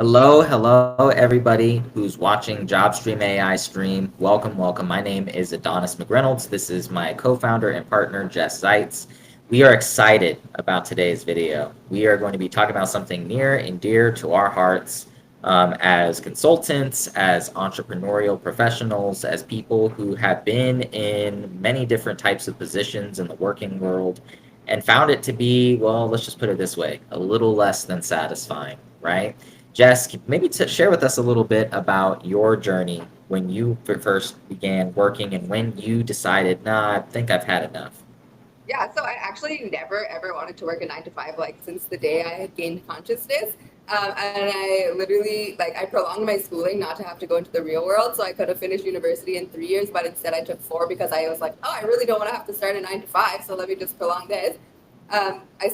Hello, everybody who's watching JobStream AI stream. Welcome, welcome. My name is Adonis McReynolds. This is my co-founder and partner, Jess Zeitz. We are excited about today's video. We are going to be talking about something near and dear to our hearts as consultants, as entrepreneurial professionals, as people who have been in many different types of positions in the working world and found it to be, well, let's just put it this way, a little less than satisfying, right? Jess, maybe to share with us a little bit about your journey when you first began working and when you decided, nah, I think I've had enough. Yeah, so I actually never ever wanted to work a 9 to 5, like since the day I had gained consciousness. And I literally, like, I prolonged my schooling not to have to go into the real world. So I could have finished university in 3 years, but instead I took four because I was like, oh, I really don't want to have to start a 9 to 5. So let me just prolong this. I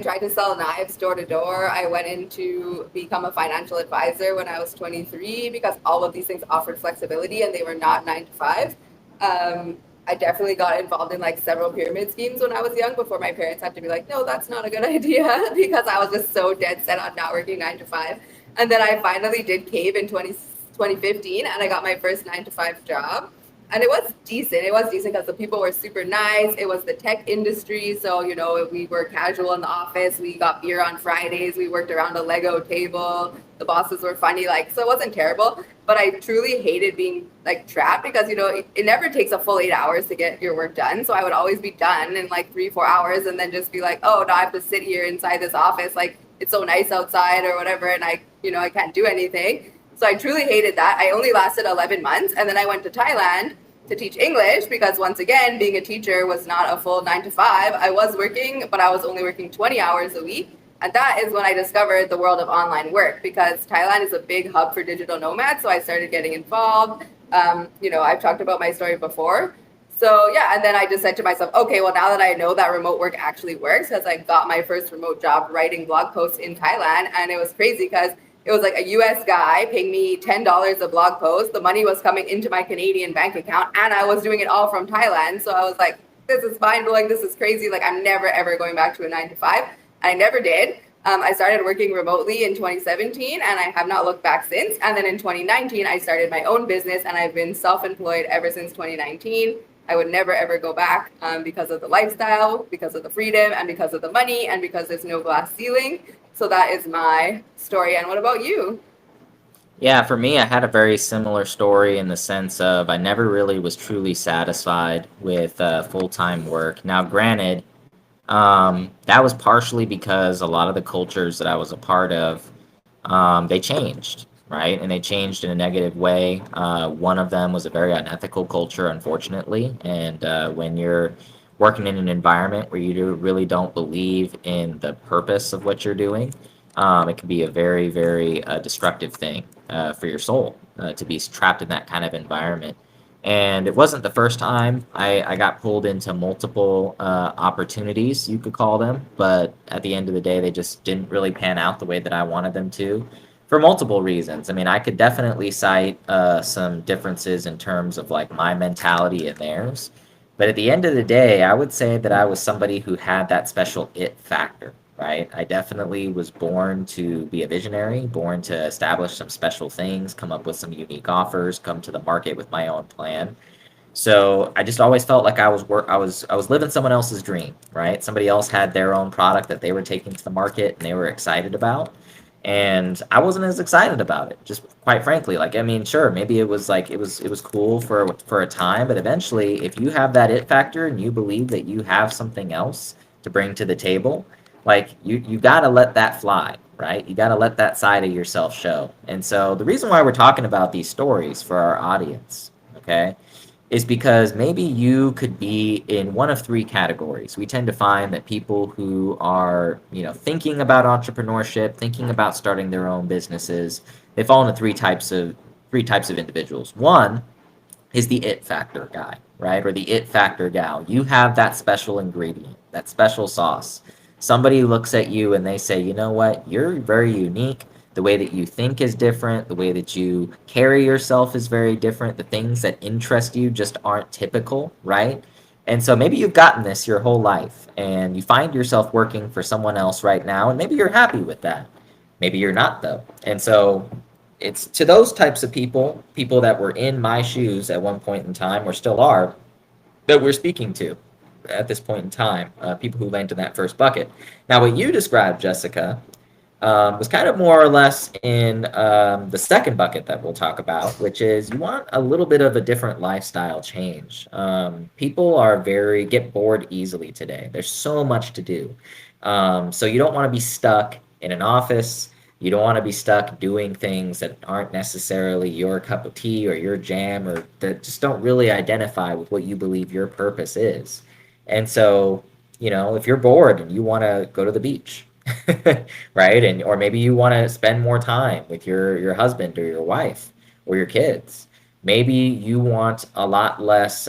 tried to sell knives door to door. I went in to become a financial advisor when I was 23 because all of these things offered flexibility and they were not 9 to 5. Um, I definitely got involved in like several pyramid schemes when I was young before my parents had to be like, no, that's not a good idea because I was just so dead set on not working 9 to 5. And then I finally did cave in 2015 and I got my first 9 to 5 job. And it was decent. It was decent because the people were super nice. It was the tech industry. So, we were casual in the office. We got beer on Fridays. We worked around a Lego table. The bosses were funny. So it wasn't terrible. But I truly hated being like trapped because, it never takes a full 8 hours to get your work done. So I would always be done in like 3, 4 hours and then just be like, oh, now I have to sit here inside this office. Like it's so nice outside or whatever. And I can't do anything. So I truly hated that. I only lasted 11 months. And then I went to Thailand to teach English because, once again, being a teacher was not a full 9 to 5. I was working, but I was only working 20 hours a week. And that is when I discovered the world of online work because Thailand is a big hub for digital nomads. So I started getting involved. I've talked about my story before. So yeah, and then I just said to myself, okay, well, now that I know that remote work actually works, because I got my first remote job writing blog posts in Thailand, and it was crazy because it was like a US guy paying me $10 a blog post. The money was coming into my Canadian bank account, and I was doing it all from Thailand. So I was like, this is mind blowing. This is crazy. Like, I'm never, ever going back to a 9 to 5. I never did. I started working remotely in 2017 and I have not looked back since. And then in 2019, I started my own business and I've been self employed ever since 2019. I would never ever go back because of the lifestyle, because of the freedom, and because of the money, and because there's no glass ceiling. So that is my story. And what about you? Yeah, for me, I had a very similar story in the sense of I never really was truly satisfied with full-time work. Now, granted, that was partially because a lot of the cultures that I was a part of, they changed, right? And they changed in a negative way. One of them was a very unethical culture, unfortunately. And when you're working in an environment where really don't believe in the purpose of what you're doing, it can be a very, very destructive thing for your soul to be trapped in that kind of environment. And it wasn't the first time I got pulled into multiple opportunities, you could call them, but at the end of the day, they just didn't really pan out the way that I wanted them to for multiple reasons. I mean, I could definitely cite some differences in terms of like my mentality and theirs, but at the end of the day, I would say that I was somebody who had that special it factor, right? I definitely was born to be a visionary, born to establish some special things, come up with some unique offers, come to the market with my own plan. So I just always felt like I was living someone else's dream, right? Somebody else had their own product that they were taking to the market and they were excited about. And I wasn't as excited about it, just quite frankly. Like, I mean, sure, maybe it was like it was cool for a time, but eventually, if you have that it factor and you believe that you have something else to bring to the table, like you got to let that fly, right? You got to let that side of yourself show. And so the reason why we're talking about these stories for our audience, okay, is because maybe you could be in one of three categories. We tend to find that people who are, thinking about entrepreneurship, thinking about starting their own businesses, they fall into three types of individuals. One is the it factor guy, right? Or the it factor gal. You have that special ingredient, that special sauce. Somebody looks at you and they say, you know what? You're very unique. The way that you think is different. The way that you carry yourself is very different. The things that interest you just aren't typical, right? And so maybe you've gotten this your whole life and you find yourself working for someone else right now, and maybe you're happy with that. Maybe you're not though. And so it's to those types of people, people that were in my shoes at one point in time or still are, that we're speaking to at this point in time, people who land in that first bucket. Now, what you described, Jessica, was kind of more or less in the second bucket that we'll talk about, which is you want a little bit of a different lifestyle change. People are get bored easily today. There's so much to do. So you don't want to be stuck in an office. You don't want to be stuck doing things that aren't necessarily your cup of tea or your jam or that just don't really identify with what you believe your purpose is. And so, if you're bored and you want to go to the beach, right? And or maybe you want to spend more time with your husband or your wife or your kids. Maybe you want a lot less,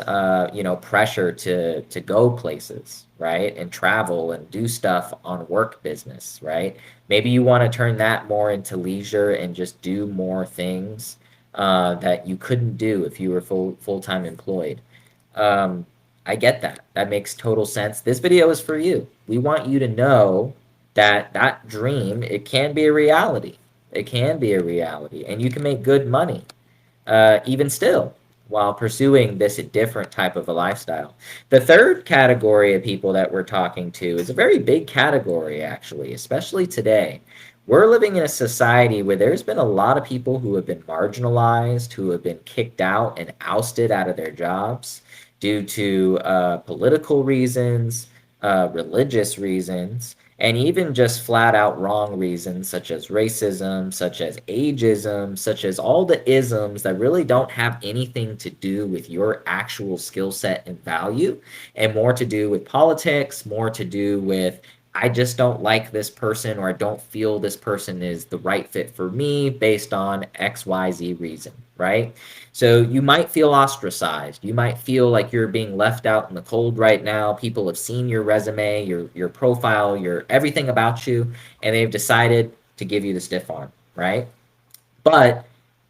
pressure to go places, right? And travel and do stuff on work business, right? Maybe you want to turn that more into leisure and just do more things that you couldn't do if you were full time employed. Um, I get that. That makes total sense. This video is for you. We want you to know that that dream, it can be a reality. It can be a reality, and you can make good money even still while pursuing this different type of a lifestyle. The third category of people that we're talking to is a very big category, actually, especially today. We're living in a society where there's been a lot of people who have been marginalized, who have been kicked out and ousted out of their jobs due to political reasons, religious reasons, and even just flat out wrong reasons such as racism, such as ageism, such as all the isms that really don't have anything to do with your actual skill set and value, and more to do with politics, more to do with I just don't like this person or I don't feel this person is the right fit for me based on XYZ reason, right? So you might feel ostracized. You might feel like you're being left out in the cold right now. People have seen your resume, your profile, your everything about you, and they've decided to give you the stiff arm, right? But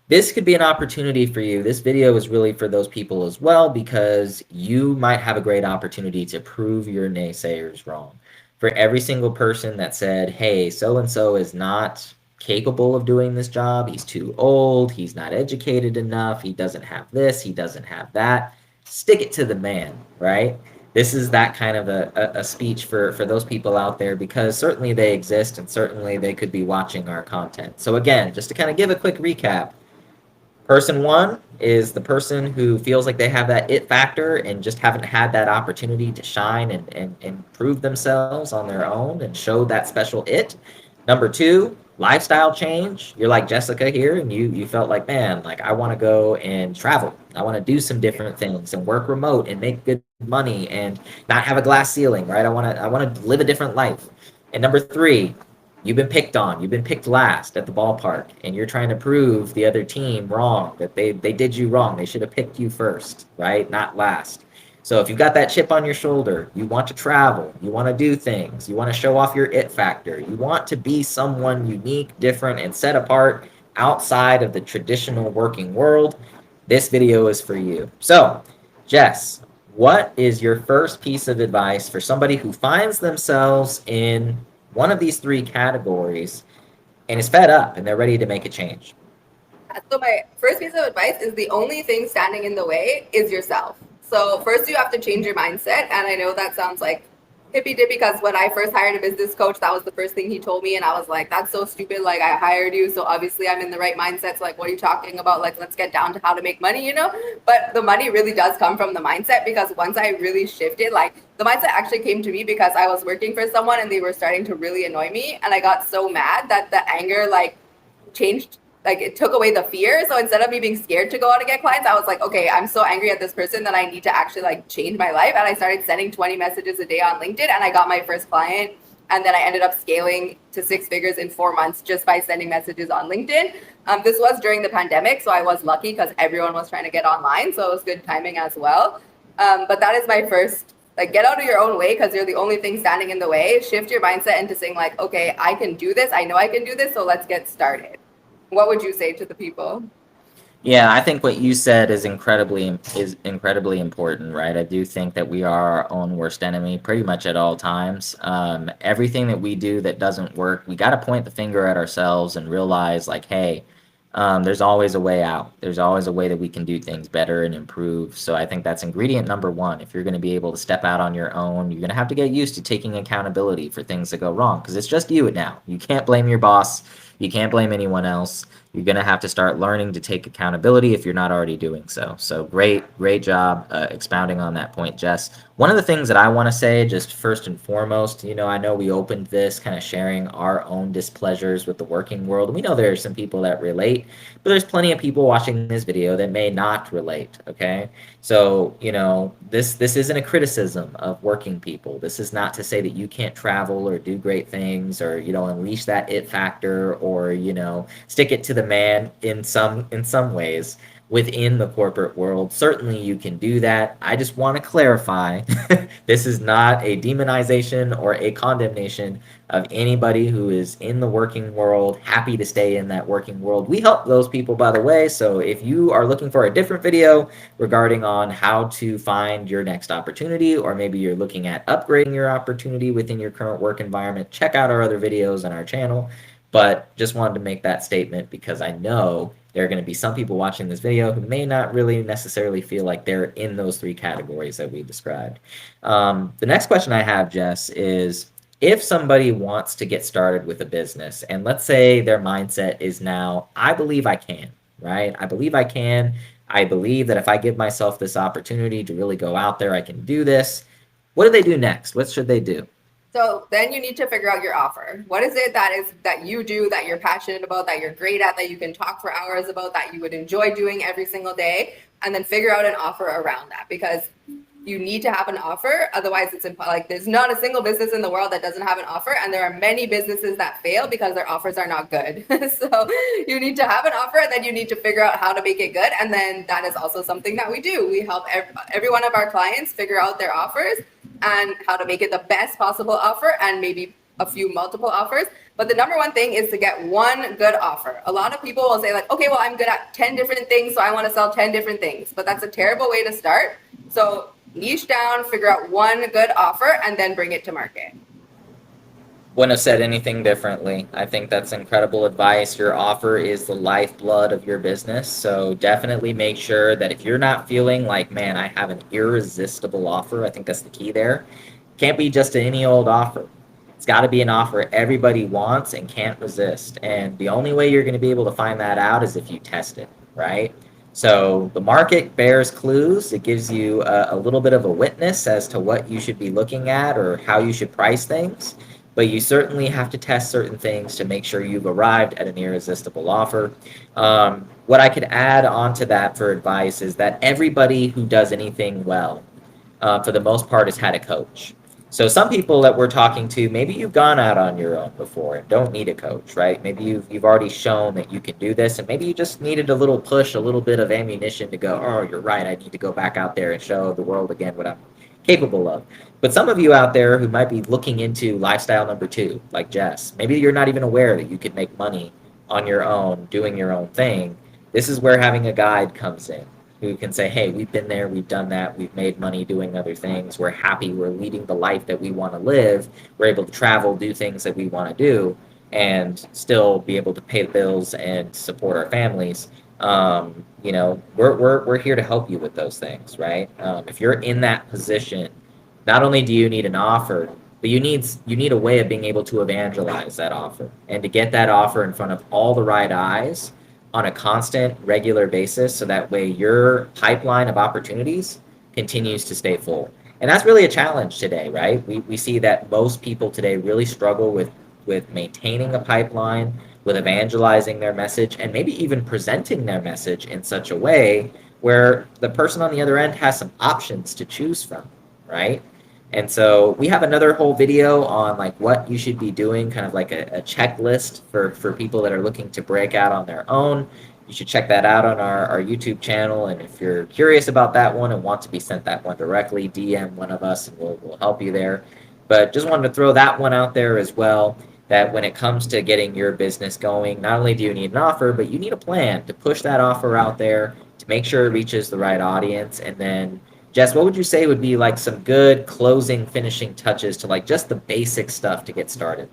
this could be an opportunity for you. This video is really for those people as well because you might have a great opportunity to prove your naysayers wrong. For every single person that said, hey, so and so is not capable of doing this job, he's too old, he's not educated enough, he doesn't have this, he doesn't have that, stick it to the man, right? This is that kind of a speech for those people out there because certainly they exist and certainly they could be watching our content. So again, just to kind of give a quick recap, person one is the person who feels like they have that it factor and just haven't had that opportunity to shine and prove themselves on their own and show that special it. Number two, lifestyle change. You're like Jessica here, and you felt like, man, like I want to go and travel. I want to do some different things and work remote and make good money and not have a glass ceiling, right? I want to live a different life. And number three, you've been picked on. You've been picked last at the ballpark, and you're trying to prove the other team wrong, that they did you wrong. They should have picked you first, right? Not last. So if you've got that chip on your shoulder, you want to travel, you want to do things, you want to show off your it factor, you want to be someone unique, different, and set apart outside of the traditional working world, this video is for you. So, Jess, what is your first piece of advice for somebody who finds themselves in one of these three categories and is fed up and they're ready to make a change? So my first piece of advice is the only thing standing in the way is yourself. So first you have to change your mindset. And I know that sounds like hippy dippy because when I first hired a business coach, that was the first thing he told me. And I was like, that's so stupid. Like I hired you. So obviously I'm in the right mindset. So like, what are you talking about? Like, let's get down to how to make money, you know? But the money really does come from the mindset because once I really shifted, like the mindset actually came to me because I was working for someone and they were starting to really annoy me. And I got so mad that the anger like changed, like it took away the fear. So instead of me being scared to go out and get clients, I was like, okay, I'm so angry at this person that I need to actually like change my life. And I started sending 20 messages a day on LinkedIn and I got my first client. And then I ended up scaling to 6 figures in 4 months just by sending messages on LinkedIn. This was during the pandemic, so I was lucky because everyone was trying to get online. So it was good timing as well. But that is my first, like, get out of your own way because you're the only thing standing in the way. Shift your mindset into saying like, okay, I can do this. I know I can do this. So let's get started. What would you say to the people? Yeah, I think what you said is incredibly important, right? I do think that we are our own worst enemy pretty much at all times. Everything that we do that doesn't work, we got to point the finger at ourselves and realize, like, hey, there's always a way out. There's always a way that we can do things better and improve. So I think that's ingredient number one. If you're going to be able to step out on your own, you're going to have to get used to taking accountability for things that go wrong because it's just you now. You can't blame your boss. You can't blame anyone else. You're going to have to start learning to take accountability if you're not already doing so. So great job expounding on that point, Jess. One of the things that I want to say, just first and foremost, I know we opened this kind of sharing our own displeasures with the working world. We know there are some people that relate, but there's plenty of people watching this video that may not relate. Okay, so this isn't a criticism of working people. This is not to say that you can't travel or do great things or unleash that it factor or stick it to the man in some ways within the corporate world. Certainly you can do that. I just want to clarify this is not a demonization or a condemnation of anybody who is in the working world, happy to stay in that working world. We help those people, by the way. So if you are looking for a different video regarding on how to find your next opportunity, or maybe you're looking at upgrading your opportunity within your current work environment, check out our other videos on our channel. But just wanted to make that statement because I know there are going to be some people watching this video who may not really necessarily feel like they're in those three categories that we described. The next question I have, Jess, is if somebody wants to get started with a business, and let's say their mindset is now, I believe I can, right? I believe I can. I believe that if I give myself this opportunity to really go out there, I can do this. What do they do next? What should they do? So then you need to figure out your offer. What is it that you do, that you're passionate about, that you're great at, that you can talk for hours about, that you would enjoy doing every single day, and then figure out an offer around that, because you need to have an offer. Otherwise, it's like there's not a single business in the world that doesn't have an offer, and there are many businesses that fail because their offers are not good. So you need to have an offer, and then you need to figure out how to make it good. And then that is also something that we do. We help every one of our clients figure out their offers and how to make it the best possible offer, and maybe a few multiple offers. But the number one thing is to get one good offer. A lot of people will say like, okay, well, I'm good at 10 different things, so I want to sell 10 different things. But that's a terrible way to start. So niche down, figure out one good offer, and then bring it to market. Wouldn't have said anything differently. I think that's incredible advice. Your offer is the lifeblood of your business. So definitely make sure that if you're not feeling like, man, I have an irresistible offer, I think that's the key there. Can't be just any old offer. It's got to be an offer everybody wants and can't resist. And the only way you're going to be able to find that out is if you test it, right? So the market bears clues. It gives you a little bit of a witness as to what you should be looking at or how you should price things. But you certainly have to test certain things to make sure you've arrived at an irresistible offer. What I could add on to that for advice is that everybody who does anything well, for the most part, has had a coach. So some people that we're talking to, maybe you've gone out on your own before and don't need a coach, right? Maybe you've already shown that you can do this, and maybe you just needed a little push, a little bit of ammunition to go, oh, you're right, I need to go back out there and show the world again what I'm capable of. But some of you out there who might be looking into lifestyle number two, like Jess, maybe you're not even aware that you could make money on your own, doing your own thing. This is where having a guide comes in, who can say, hey, we've been there, we've done that, we've made money doing other things, we're happy, we're leading the life that we want to live, we're able to travel, do things that we want to do, and still be able to pay the bills and support our families. We're here to help you with those things, right? If you're in that position, not only do you need an offer, but you need a way of being able to evangelize that offer and to get that offer in front of all the right eyes on a constant, regular basis, so that way your pipeline of opportunities continues to stay full. And that's really a challenge today, right? We see that most people today really struggle with maintaining a pipeline, with evangelizing their message, and maybe even presenting their message in such a way where the person on the other end has some options to choose from, right? And so we have another whole video on like what you should be doing, kind of like a checklist for people that are looking to break out on their own. You should check that out on our YouTube channel. And if you're curious about that one and want to be sent that one directly, DM one of us and we'll help you there. But just wanted to throw that one out there as well. that when it comes to getting your business going, not only do you need an offer, but you need a plan to push that offer out there to make sure it reaches the right audience. And then, Jess, what would you say would be like some good closing, finishing touches to like just the basic stuff to get started?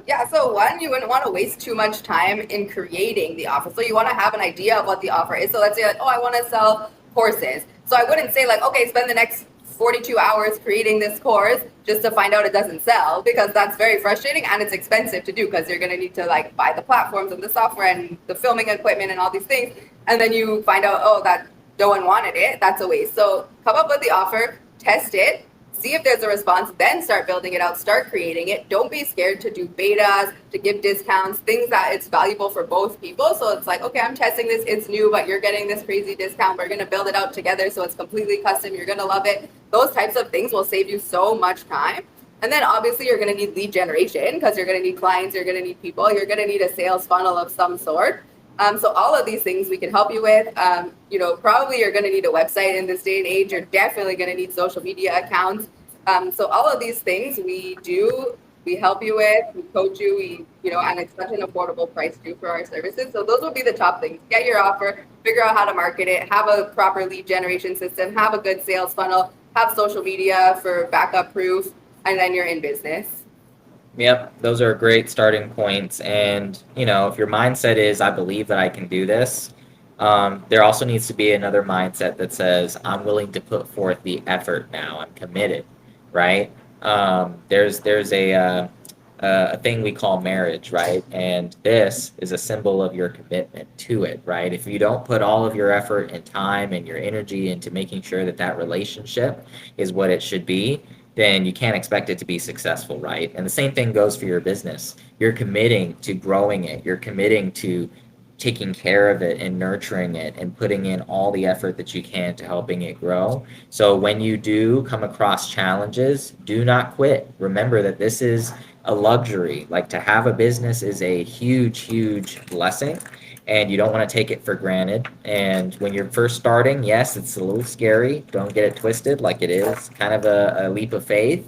Yeah, so one, you wouldn't want to waste too much time in creating the offer. So you want to have an idea of what the offer is. So let's say like, oh, I want to sell courses. So I wouldn't say like, okay, spend the next 42 hours creating this course just to find out it doesn't sell, because that's very frustrating and it's expensive to do, because you're going to need to like buy the platforms and the software and the filming equipment and all these things. And then you find out, oh, that no one wanted it. That's a waste. So come up with the offer, test it, see if there's a response, then start building it out, start creating it. Don't be scared to do betas, to give discounts, things that it's valuable for both people. So it's like, okay, I'm testing this, it's new, but you're getting this crazy discount. We're going to build it out together so it's completely custom. You're going to love it. Those types of things will save you so much time. And then obviously you're going to need lead generation, because you're going to need clients, you're going to need people, you're going to need a sales funnel of some sort. So all of these things we can help you with. Probably you're going to need a website in this day and age. You're definitely going to need social media accounts. So all of these things we do, we help you with, we coach you, and it's such an affordable price too for our services. So those would be the top things. Get your offer, figure out how to market it, have a proper lead generation system, have a good sales funnel, have social media for backup proof, and then you're in business. Yep, those are great starting points. And, if your mindset is, I believe that I can do this, there also needs to be another mindset that says, I'm willing to put forth the effort now. I'm committed, right? There's a thing we call marriage, right? And this is a symbol of your commitment to it, right? If you don't put all of your effort and time and your energy into making sure that that relationship is what it should be, then you can't expect it to be successful, right? And the same thing goes for your business. You're committing to growing it. You're committing to taking care of it and nurturing it and putting in all the effort that you can to helping it grow. So when you do come across challenges, do not quit. Remember that this is a luxury. Like, to have a business is a huge, huge blessing, and you don't want to take it for granted. And when you're first starting, yes, it's a little scary. Don't get it twisted. Like, it is kind of a leap of faith,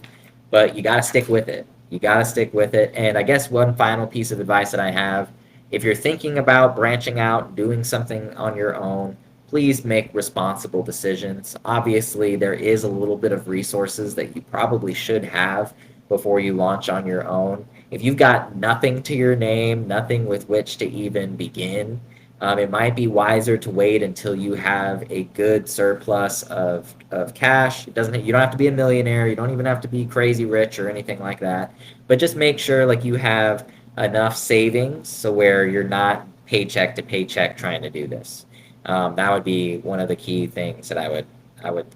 but you got to stick with it. You got to stick with it. And I guess one final piece of advice that I have, if you're thinking about branching out, doing something on your own, please make responsible decisions. Obviously, there is a little bit of resources that you probably should have before you launch on your own. If you've got nothing to your name, nothing with which to even begin, it might be wiser to wait until you have a good surplus of cash. You don't have to be a millionaire. You don't even have to be crazy rich or anything like that. But just make sure like you have enough savings so where you're not paycheck to paycheck trying to do this. That would be one of the key things that I would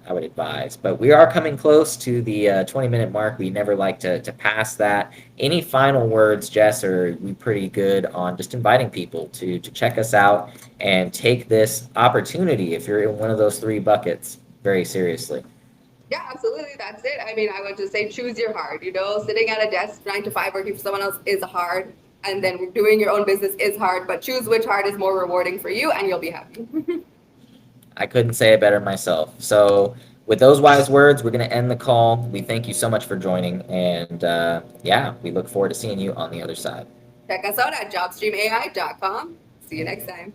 advise. But we are coming close to the 20-minute mark. We never like to pass that. Any final words, Jess, or are we pretty good on just inviting people to check us out and take this opportunity, if you're in one of those three buckets, very seriously? Yeah, absolutely. That's it. I mean, I would just say choose your hard. Sitting at a desk 9 to 5 working for someone else is hard, and then doing your own business is hard. But choose which hard is more rewarding for you, and you'll be happy. I couldn't say it better myself. So, with those wise words, we're going to end the call. We thank you so much for joining, and yeah, we look forward to seeing you on the other side. Check us out at jobstreamai.com. See you next time.